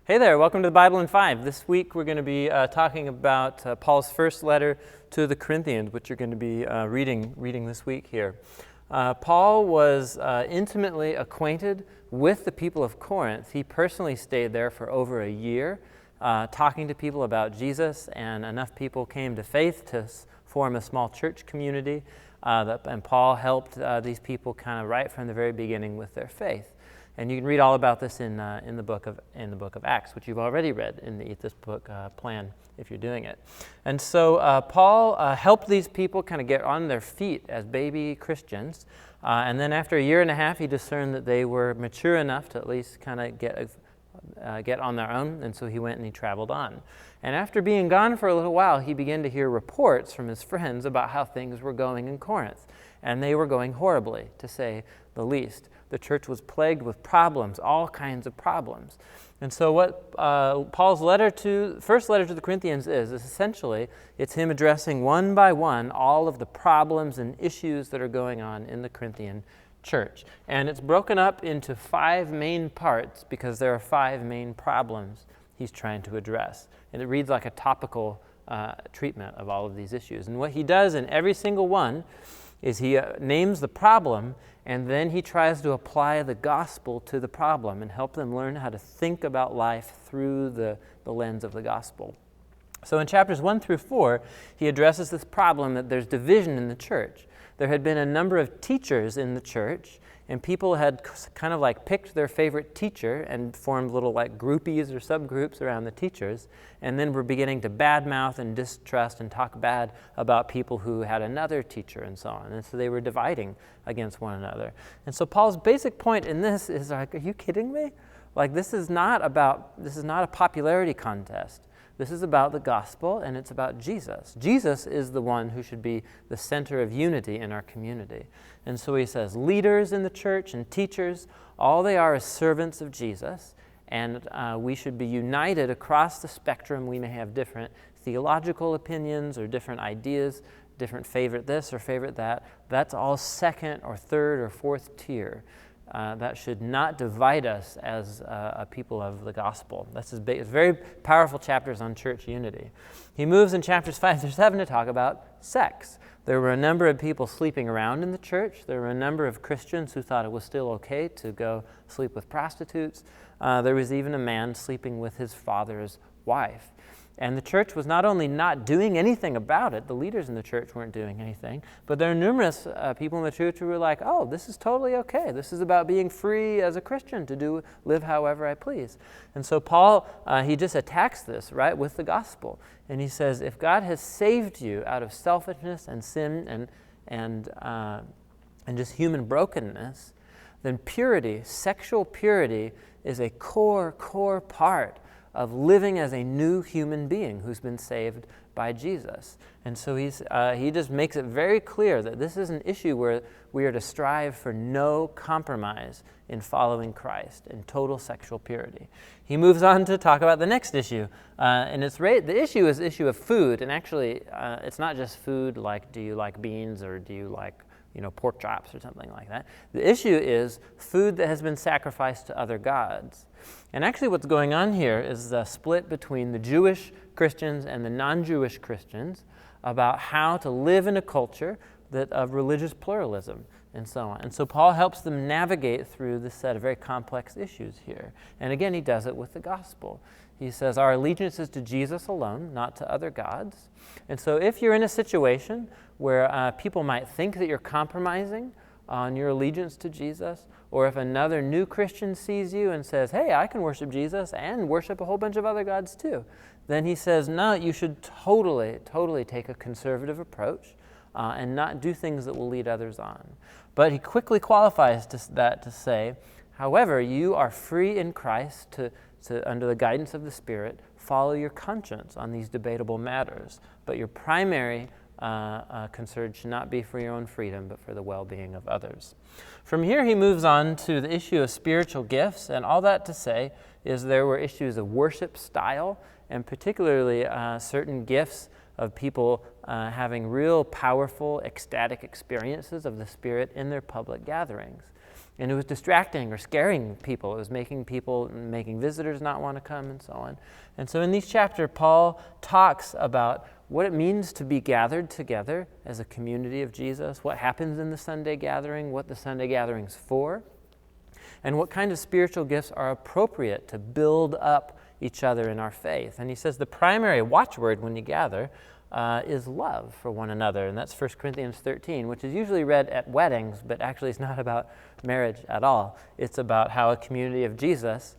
Hey there, welcome to the Bible in 5. This week we're going to be talking about Paul's first letter to the Corinthians, which you're going to be reading this week here. Paul was intimately acquainted with the people of Corinth. He personally stayed there for over a year, talking to people about Jesus, and enough people came to faith to form a small church community. And Paul helped these people kind of right from the very beginning with their faith. And you can read all about this in the book of Acts, which you've already read in the Eat This Book plan if you're doing it. And so Paul helped these people kind of get on their feet as baby Christians. And then after a year and a half, he discerned that they were mature enough to at least kind of get on their own. And so he went and he traveled on. And after being gone for a little while, he began to hear reports from his friends about how things were going in Corinth. And they were going horribly, to say the least. The church was plagued with problems, all kinds of problems. And so what Paul's first letter to the Corinthians is essentially, it's him addressing one by one all of the problems and issues that are going on in the Corinthian church. And it's broken up into 5 main parts because there are 5 main problems he's trying to address. And it reads like a topical treatment of all of these issues. And what he does in every single one is he names the problem, and then he tries to apply the gospel to the problem and help them learn how to think about life through the lens of the gospel. So in chapters 1 through 4, he addresses this problem that there's division in the church. There had been a number of teachers in the church, and people had kind of like picked their favorite teacher and formed little like groupies or subgroups around the teachers, and then were beginning to badmouth and distrust and talk bad about people who had another teacher and so on. And so they were dividing against one another. And so Paul's basic point in this is like, are you kidding me? Like this is not a popularity contest. This is about the gospel, and it's about Jesus. Jesus is the one who should be the center of unity in our community. And so he says, leaders in the church and teachers, all they are is servants of Jesus, and we should be united across the spectrum. We may have different theological opinions or different ideas, different favorite this or favorite that. That's all second or third or fourth tier. That should not divide us as a people of the gospel. That's his very powerful chapters on church unity. He moves in chapters 5 through 7 to talk about sex. There were a number of people sleeping around in the church. There were a number of Christians who thought it was still okay to go sleep with prostitutes. There was even a man sleeping with his father's wife. And the church was not only not doing anything about it, the leaders in the church weren't doing anything, but there are numerous people in the church who were like, oh, this is totally okay. This is about being free as a Christian to live however I please. And so Paul, he just attacks this, right, with the gospel. And he says, if God has saved you out of selfishness and sin and just human brokenness, then purity, sexual purity, is a core part of living as a new human being who's been saved by Jesus. And so he just makes it very clear that this is an issue where we are to strive for no compromise in following Christ, in total sexual purity. He moves on to talk about the next issue. And the issue is the issue of food. And actually, it's not just food like, do you like beans or do you like pork chops or something like that. The issue is food that has been sacrificed to other gods. And actually what's going on here is the split between the Jewish Christians and the non-Jewish Christians about how to live in a culture of religious pluralism and so on. And so Paul helps them navigate through this set of very complex issues here. And again, he does it with the gospel. He says our allegiance is to Jesus alone, not to other gods. And so if you're in a situation where people might think that you're compromising on your allegiance to Jesus, or if another new Christian sees you and says, hey, I can worship Jesus and worship a whole bunch of other gods too, then he says, no, you should totally take a conservative approach and not do things that will lead others on. But he quickly qualifies that to say, however, you are free in Christ to under the guidance of the Spirit, follow your conscience on these debatable matters. But your primary concern should not be for your own freedom, but for the well-being of others. From here, he moves on to the issue of spiritual gifts, and all that to say is there were issues of worship style, and particularly certain gifts of people having real powerful, ecstatic experiences of the Spirit in their public gatherings. And it was distracting or scaring people. It was making visitors not want to come and so on. And so in these chapters, Paul talks about what it means to be gathered together as a community of Jesus, what happens in the Sunday gathering, what the Sunday gathering's for, and what kind of spiritual gifts are appropriate to build up each other in our faith. And he says the primary watchword when you gather is love for one another, and that's 1 Corinthians 13, which is usually read at weddings, but actually it's not about marriage at all. It's about how a community of Jesus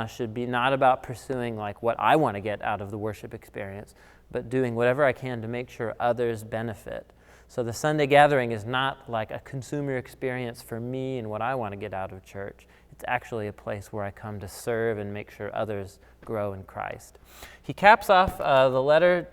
should be not about pursuing like what I want to get out of the worship experience, but doing whatever I can to make sure others benefit. So the Sunday gathering is not like a consumer experience for me and what I want to get out of church. It's actually a place where I come to serve and make sure others grow in Christ. He caps off the letter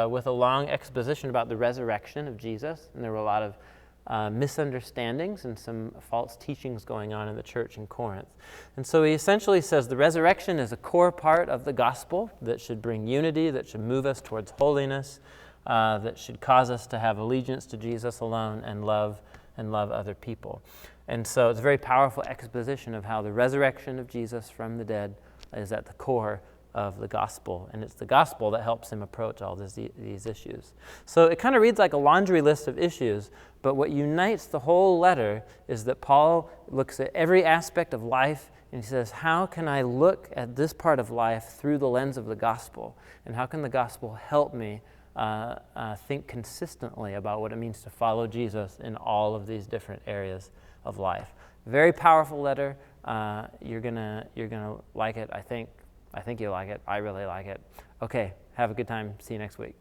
with a long exposition about the resurrection of Jesus, and there were a lot of misunderstandings and some false teachings going on in the church in Corinth. And so he essentially says the resurrection is a core part of the gospel that should bring unity, that should move us towards holiness, that should cause us to have allegiance to Jesus alone and love other people. And so it's a very powerful exposition of how the resurrection of Jesus from the dead is at the core of the gospel, and it's the gospel that helps him approach all these issues. So it kind of reads like a laundry list of issues, but what unites the whole letter is that Paul looks at every aspect of life, and he says, how can I look at this part of life through the lens of the gospel, and how can the gospel help me think consistently about what it means to follow Jesus in all of these different areas of life. Very powerful letter. You're gonna like it. I think you'll like it. I really like it. Okay, have a good time. See you next week.